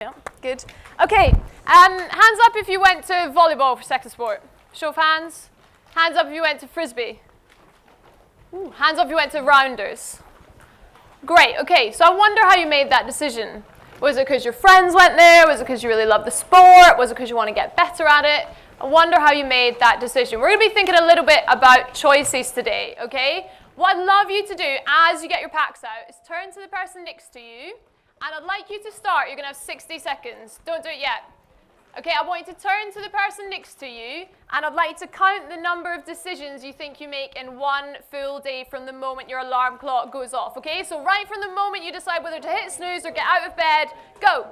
Yeah, good. Okay, hands up if you went to volleyball for second sport. Show of hands. Hands up if you went to frisbee. Ooh, hands up if you went to rounders. Great, okay, so I wonder how you made that decision. Was it because your friends went there? Was it because you really love the sport? Was it because you want to get better at it? I wonder how you made that decision. We're going to be thinking a little bit about choices today, okay? What I'd love you to do as you get your packs out is turn to the person next to you, and I'd like you to start. You're going to have 60 seconds. Don't do it yet. Okay, I want you to turn to the person next to you, and I'd like you to count the number of decisions you think you make in one full day from the moment your alarm clock goes off, okay? So right from the moment you decide whether to hit snooze or get out of bed, go.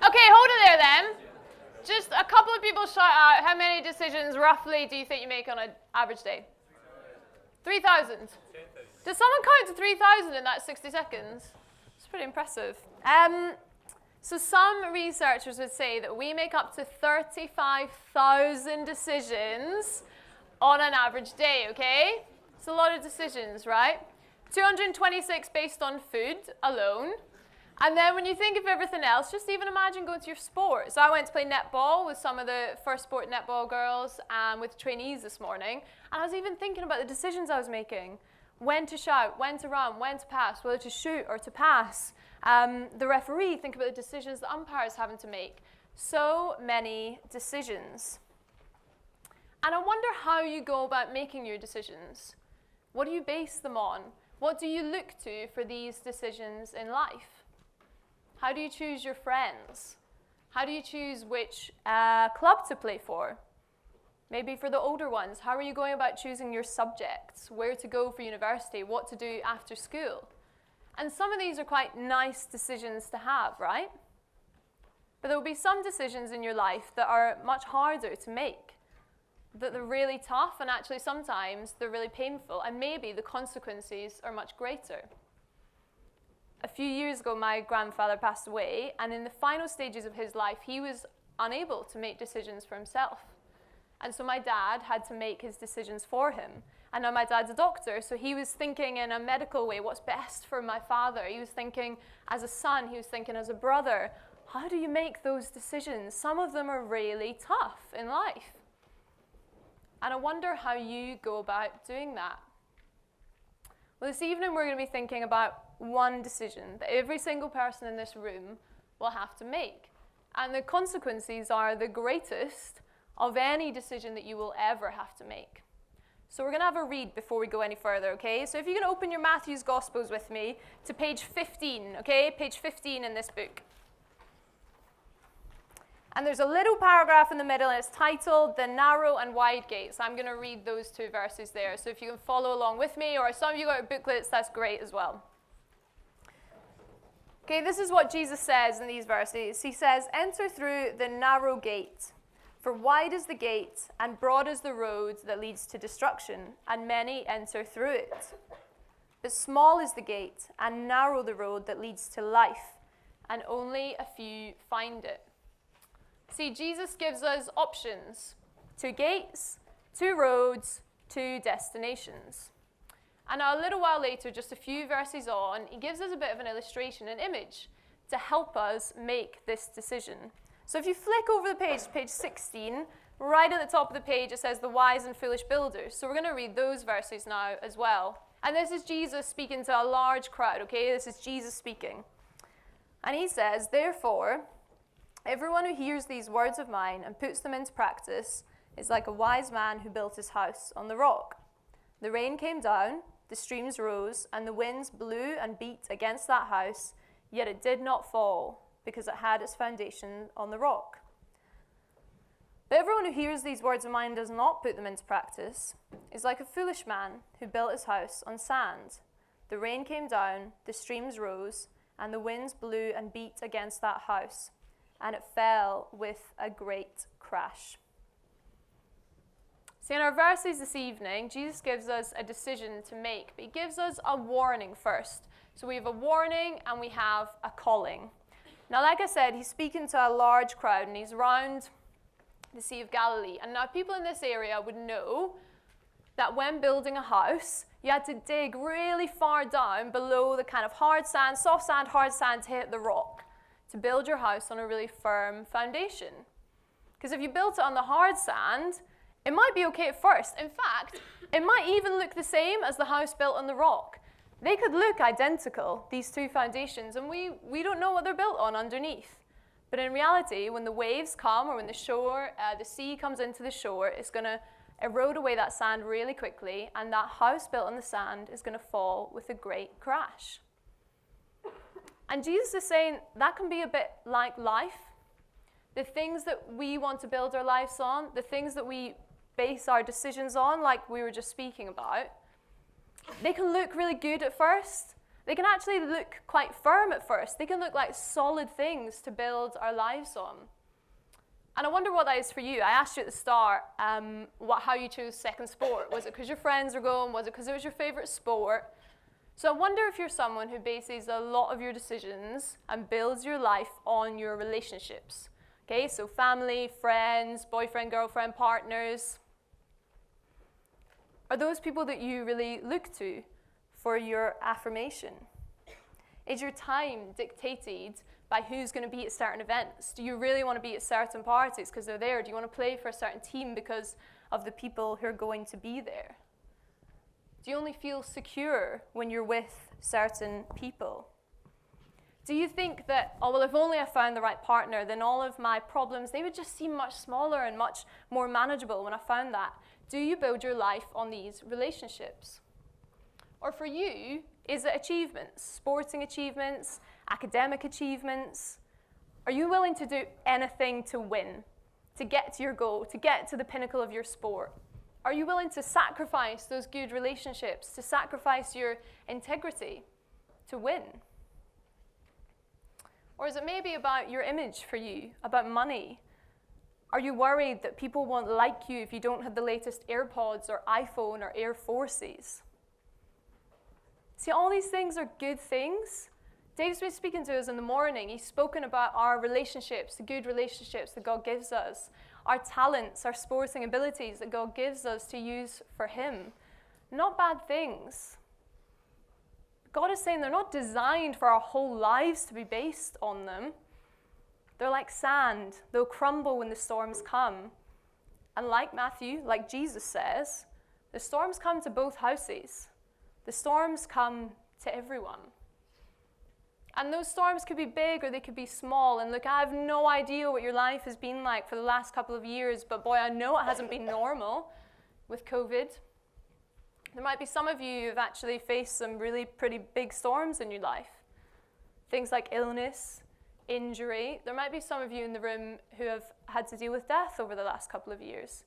Okay, hold it there then. Just a couple of people shout out, how many decisions roughly do you think you make on an average day? 3,000. Does someone count to 3,000 in that 60 seconds? It's pretty impressive. So some researchers would say that we make up to 35,000 decisions on an average day, okay? It's a lot of decisions, right? 226 based on food alone. And then when you think of everything else, just even imagine going to your sport. So I went to play netball with some of the first sport netball girls and with trainees this morning. And I was even thinking about the decisions I was making. When to shout, when to run, when to pass, whether to shoot or to pass. The referee, think about the decisions the umpire's having to make. So many decisions. And I wonder how you go about making your decisions. What do you base them on? What do you look to for these decisions in life? How do you choose your friends? How do you choose which club to play for? Maybe for the older ones, how are you going about choosing your subjects? Where to go for university? What to do after school? And some of these are quite nice decisions to have, right? But there will be some decisions in your life that are much harder to make, that they're really tough, and actually sometimes they're really painful, and maybe the consequences are much greater. A few years ago, my grandfather passed away, and in the final stages of his life, he was unable to make decisions for himself. And so my dad had to make his decisions for him. And now my dad's a doctor, so he was thinking in a medical way, what's best for my father? He was thinking as a son, he was thinking as a brother. How do you make those decisions? Some of them are really tough in life. And I wonder how you go about doing that. Well, this evening we're going to be thinking about one decision that every single person in this room will have to make. And the consequences are the greatest of any decision that you will ever have to make. So we're going to have a read before we go any further, okay? So if you can open your Matthew's Gospels with me to page 15, okay? Page 15 in this book. And there's a little paragraph in the middle, and it's titled, The Narrow and Wide Gate. So I'm going to read those two verses there. So if you can follow along with me, or some of you got booklets, that's great as well. Okay, this is what Jesus says in these verses. He says, "Enter through the narrow gate, for wide is the gate, and broad is the road that leads to destruction, and many enter through it. But small is the gate, and narrow the road that leads to life, and only a few find it." See, Jesus gives us options. 2 gates, 2 roads, 2 destinations. And now a little while later, just a few verses on, he gives us a bit of an illustration, an image, to help us make this decision. So if you flick over the page to page 16, right at the top of the page it says the wise and foolish builders. So we're going to read those verses now as well. And this is Jesus speaking to a large crowd, okay? This is Jesus speaking. And he says, "Therefore, Everyone who hears these words of mine and puts them into practice is like a wise man who built his house on the rock. The rain came down, the streams rose, and the winds blew and beat against that house, yet it did not fall, because it had its foundation on the rock. But everyone who hears these words of mine and does not put them into practice is like a foolish man who built his house on sand. The rain came down, the streams rose, and the winds blew and beat against that house, and it fell with a great crash. See, in our verses this evening, Jesus gives us a decision to make, but he gives us a warning first. So we have a warning and we have a calling. Now, like I said, he's speaking to a large crowd and he's around the Sea of Galilee. And now people in this area would know that when building a house, you had to dig really far down below the kind of hard sand, soft sand, hard sand to hit the rock to build your house on a really firm foundation. Because if you built it on the hard sand, it might be okay at first. In fact, it might even look the same as the house built on the rock. They could look identical, these two foundations, and we don't know what they're built on underneath. But in reality, when the waves come or when the sea comes into the shore, it's going to erode away that sand really quickly, and that house built on the sand is going to fall with a great crash. And Jesus is saying that can be a bit like life. The things that we want to build our lives on, the things that we base our decisions on, like we were just speaking about, they can look really good at first. They can actually look quite firm at first. They can look like solid things to build our lives on. And I wonder what that is for you. I asked you at the start how you chose second sport. Was it because your friends were going? Was it because it was your favorite sport? So I wonder if you're someone who bases a lot of your decisions and builds your life on your relationships. Okay, so family, friends, boyfriend, girlfriend, partners. Are those people that you really look to for your affirmation? Is your time dictated by who's going to be at certain events? Do you really want to be at certain parties because they're there? Do you want to play for a certain team because of the people who are going to be there? Do you only feel secure when you're with certain people? Do you think that, oh, well, if only I found the right partner, then all of my problems, they would just seem much smaller and much more manageable when I found that? Do you build your life on these relationships? Or for you, is it achievements, sporting achievements, academic achievements? Are you willing to do anything to win, to get to your goal, to get to the pinnacle of your sport? Are you willing to sacrifice those good relationships, to sacrifice your integrity to win? Or is it maybe about your image for you, about money? Are you worried that people won't like you if you don't have the latest AirPods or iPhone or Air Forces? See, all these things are good things. Dave's been speaking to us in the morning. He's spoken about our relationships, the good relationships that God gives us, our talents, our sporting abilities that God gives us to use for Him. Not bad things. God is saying they're not designed for our whole lives to be based on them. They're like sand. They'll crumble when the storms come. And like Matthew, like Jesus says, the storms come to both houses. The storms come to everyone. And those storms could be big or they could be small. And look, I have no idea what your life has been like for the last couple of years, but boy, I know it hasn't been normal with COVID. There might be some of you who've actually faced some really pretty big storms in your life. Things like illness, injury. There might be some of you in the room who have had to deal with death over the last couple of years.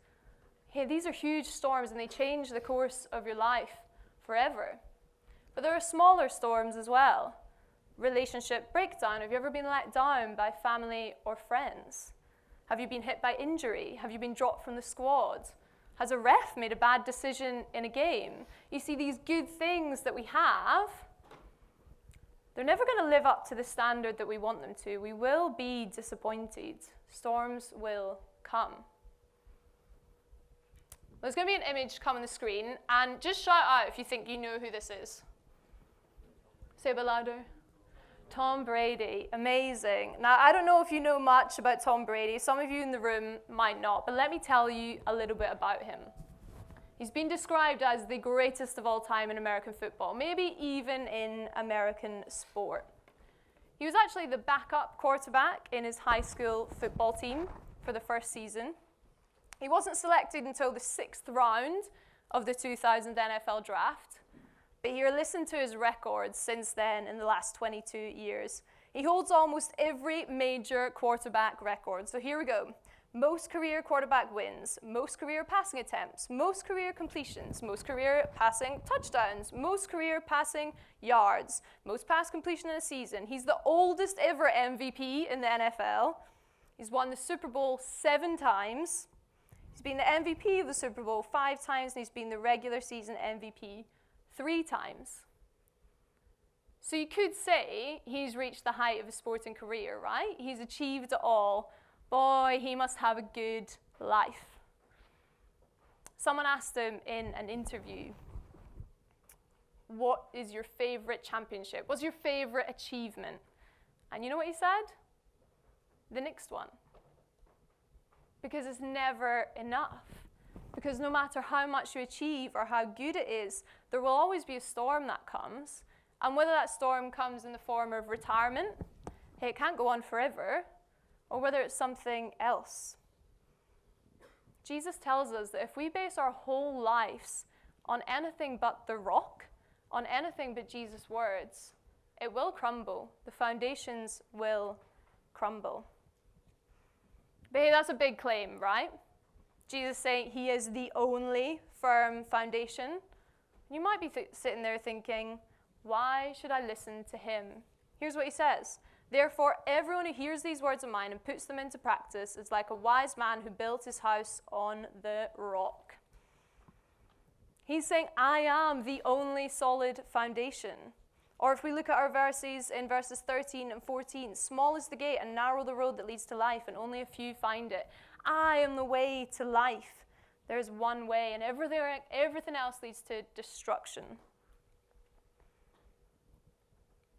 Hey, these are huge storms and they change the course of your life forever. But there are smaller storms as well. Relationship breakdown. Have you ever been let down by family or friends? Have you been hit by injury? Have you been dropped from the squad? Has a ref made a bad decision in a game? You see, these good things that we have, they're never going to live up to the standard that we want them to. We will be disappointed. Storms will come. There's going to be an image come on the screen, and just shout out if you think you know who this is. Say a bit louder. Tom Brady, amazing. Now, I don't know if you know much about Tom Brady. Some of you in the room might not, but let me tell you a little bit about him. He's been described as the greatest of all time in American football, maybe even in American sport. He was actually the backup quarterback in his high school football team for the first season. He wasn't selected until the 6th round of the 2000 NFL draft, but here, listen to his records since then in the last 22 years. He holds almost every major quarterback record. So here we go. Most career quarterback wins, most career passing attempts, most career completions, most career passing touchdowns, most career passing yards, most pass completion in a season. He's the oldest ever MVP in the NFL. He's won the Super Bowl 7 times. He's been the MVP of the Super Bowl 5 times, and he's been the regular season MVP 3 times. So you could say he's reached the height of his sporting career, right? He's achieved it all. Boy, he must have a good life. Someone asked him in an interview, what is your favorite championship? What's your favorite achievement? And you know what he said? The next one. Because it's never enough. Because no matter how much you achieve or how good it is, there will always be a storm that comes. And whether that storm comes in the form of retirement, hey, it can't go on forever, or whether it's something else. Jesus tells us that if we base our whole lives on anything but the rock, on anything but Jesus' words, it will crumble. The foundations will crumble. But hey, that's a big claim, right? Jesus saying he is the only firm foundation. You might be sitting there thinking, why should I listen to him? Here's what he says. Therefore, everyone who hears these words of mine and puts them into practice is like a wise man who built his house on the rock. He's saying, I am the only solid foundation. Or if we look at our verses in verses 13 and 14, small is the gate and narrow the road that leads to life, and only a few find it. I am the way to life. There's one way, and everything else leads to destruction.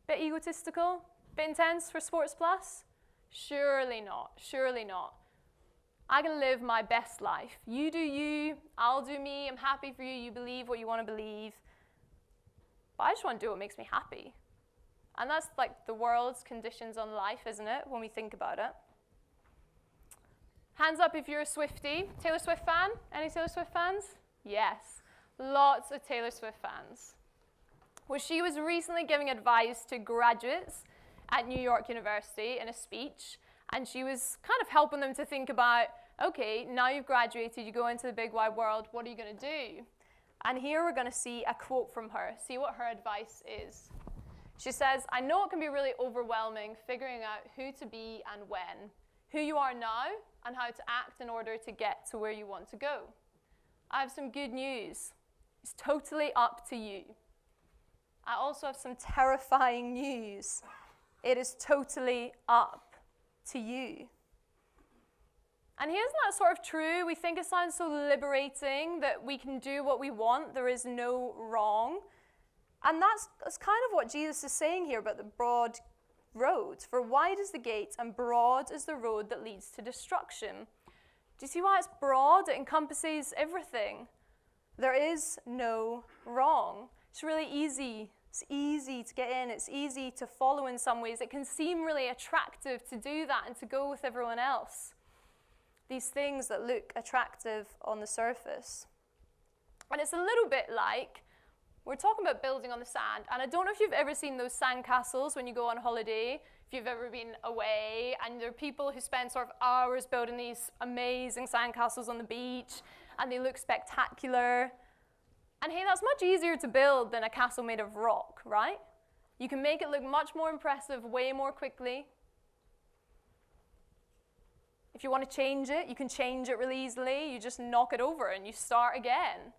Bit egotistical? Bit intense for Sports Plus? Surely not. Surely not. I can live my best life. You do you, I'll do me, I'm happy for you, you believe what you want to believe. But I just want to do what makes me happy. And that's like the world's conditions on life, isn't it, when we think about it? Hands up if you're a Swiftie. Taylor Swift fan? Any Taylor Swift fans? Yes. Lots of Taylor Swift fans. Well, she was recently giving advice to graduates at New York University in a speech, and she was kind of helping them to think about, okay, now you've graduated, you go into the big wide world, what are you going to do? And here we're going to see a quote from her, see what her advice is. She says, I know it can be really overwhelming figuring out who to be and when, who you are now, and how to act in order to get to where you want to go. I have some good news. It's totally up to you. I also have some terrifying news. It is totally up to you. And isn't that sort of true? We think it sounds so liberating that we can do what we want. There is no wrong. And that's kind of what Jesus is saying here about the broad road. For wide is the gate and broad is the road that leads to destruction. Do you see why it's broad? It encompasses everything. There is no wrong. It's really easy. It's easy to get in. It's easy to follow in some ways. It can seem really attractive to do that and to go with everyone else. These things that look attractive on the surface. And it's a little bit like, we're talking about building on the sand, and I don't know if you've ever seen those sand castles when you go on holiday, if you've ever been away, and there are people who spend sort of hours building these amazing sand castles on the beach, and they look spectacular. And hey, that's much easier to build than a castle made of rock, right? You can make it look much more impressive way more quickly. If you want to change it, you can change it really easily. You just knock it over and you start again.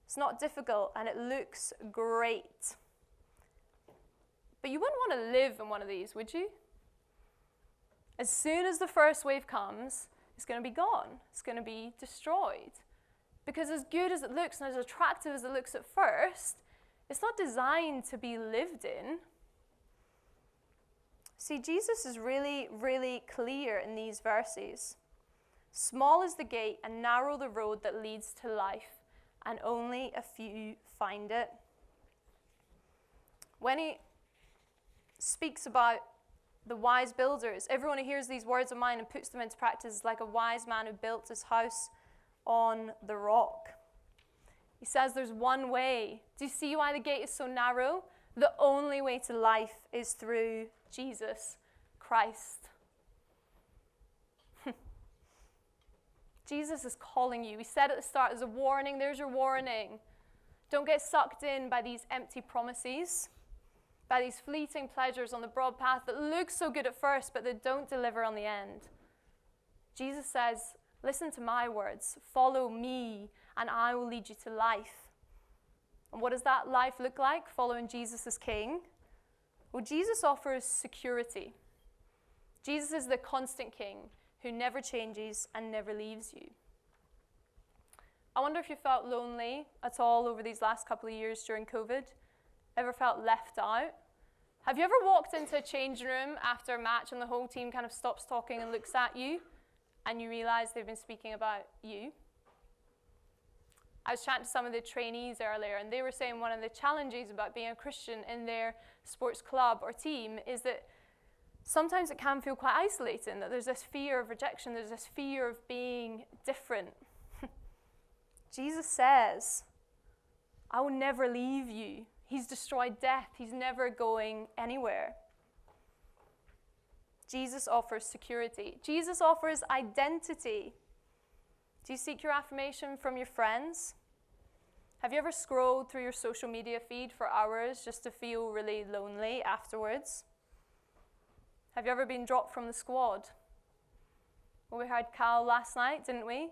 It's not difficult and it looks great. But you wouldn't want to live in one of these, would you? As soon as the first wave comes, it's going to be gone. It's going to be destroyed. Because as good as it looks and as attractive as it looks at first, it's not designed to be lived in. See, Jesus is really, really clear in these verses. Small is the gate and narrow the road that leads to life, and only a few find it. When he speaks about the wise builders. Everyone who hears these words of mine and puts them into practice is like a wise man who built his house on the rock. He says there's one way. Do you see why the gate is so narrow? The only way to life is through Jesus Christ. Jesus is calling you. We said at the start, there's a warning. There's your warning. Don't get sucked in by these empty promises, by these fleeting pleasures on the broad path that look so good at first, but that don't deliver on the end. Jesus says, listen to my words. Follow me, and I will lead you to life. And what does that life look like, following Jesus as King? Well, Jesus offers security. Jesus is the constant King who never changes and never leaves you. I wonder if you felt lonely at all over these last couple of years during COVID. Ever felt left out? Have you ever walked into a changing room after a match and the whole team kind of stops talking and looks at you and you realize they've been speaking about you? I was chatting to some of the trainees earlier, and they were saying one of the challenges about being a Christian in their sports club or team is that sometimes it can feel quite isolating, that there's this fear of rejection, there's this fear of being different. Jesus says, I will never leave you. He's destroyed death. He's never going anywhere. Jesus offers security. Jesus offers identity. Do you seek your affirmation from your friends? Have you ever scrolled through your social media feed for hours just to feel really lonely afterwards? Have you ever been dropped from the squad? Well, we heard Cal last night, didn't we?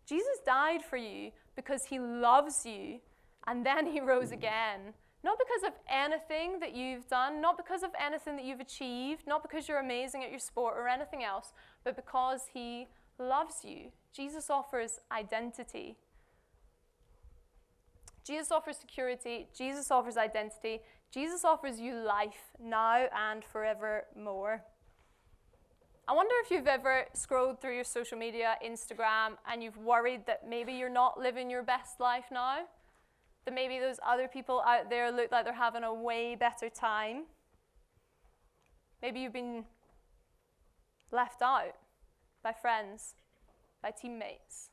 Jesus died for you because he loves you, and then he rose again. Not because of anything that you've done, not because of anything that you've achieved, not because you're amazing at your sport or anything else, but because he loves you. Jesus offers identity. Jesus offers security. Jesus offers identity. Jesus offers you life now and forevermore. I wonder if you've ever scrolled through your social media, Instagram, and you've worried that maybe you're not living your best life now, that maybe those other people out there look like they're having a way better time. Maybe you've been left out by friends, by teammates.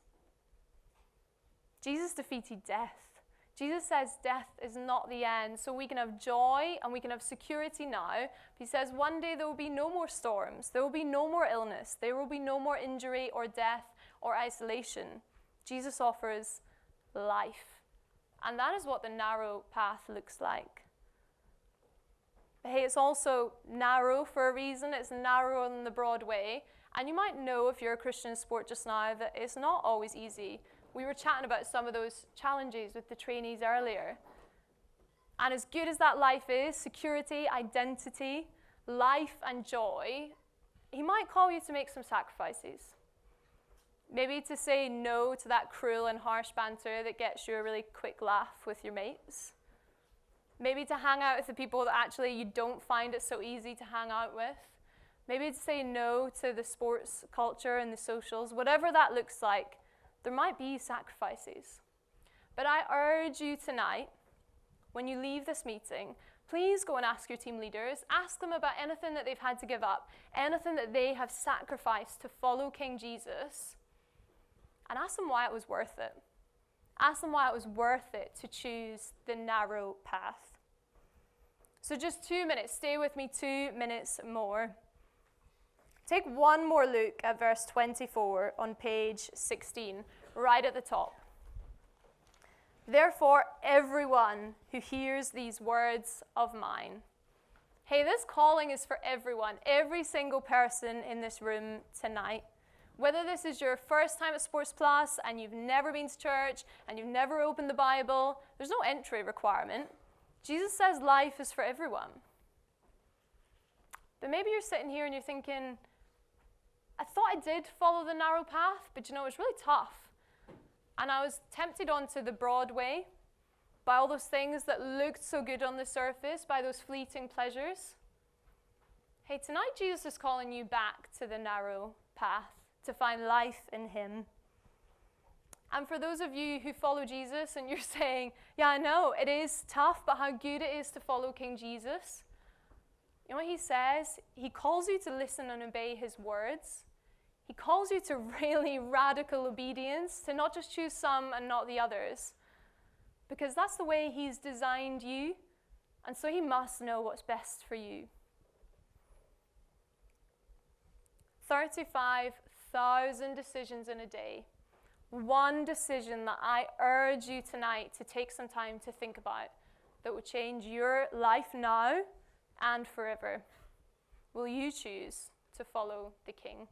Jesus defeated death. Jesus says death is not the end, so we can have joy and we can have security now. He says one day there will be no more storms, there will be no more illness, there will be no more injury or death or isolation. Jesus offers life. And that is what the narrow path looks like. But hey, it's also narrow for a reason. It's narrower than the broad way. And you might know if you're a Christian sport just now that it's not always easy. We were chatting about some of those challenges with the trainees earlier. And as good as that life is, security, identity, life and joy, he might call you to make some sacrifices. Maybe to say no to that cruel and harsh banter that gets you a really quick laugh with your mates. Maybe to hang out with the people that actually you don't find it so easy to hang out with. Maybe to say no to the sports culture and the socials. Whatever that looks like, there might be sacrifices. But I urge you tonight, when you leave this meeting, please go and ask your team leaders. Ask them about anything that they've had to give up, anything that they have sacrificed to follow King Jesus, and ask them why it was worth it. Ask them why it was worth it to choose the narrow path. So just 2 minutes. Stay with me 2 minutes more. Take one more look at verse 24 on page 16, right at the top. Therefore, everyone who hears these words of mine. Hey, this calling is for everyone, every single person in this room tonight. Whether this is your first time at Sports Plus and you've never been to church and you've never opened the Bible, there's no entry requirement. Jesus says life is for everyone. But maybe you're sitting here and you're thinking, I thought I did follow the narrow path, but it's really tough. And I was tempted onto the broad way by all those things that looked so good on the surface, by those fleeting pleasures. Hey, tonight Jesus is calling you back to the narrow path to find life in him. And for those of you who follow Jesus and you're saying, yeah, I know, it is tough, but how good it is to follow King Jesus. You know what he says? He calls you to listen and obey his words. He calls you to really radical obedience, to not just choose some and not the others, because that's the way he's designed you, and so he must know what's best for you. 35,000 decisions in a day. One decision that I urge you tonight to take some time to think about that will change your life now and forever. Will you choose to follow the King?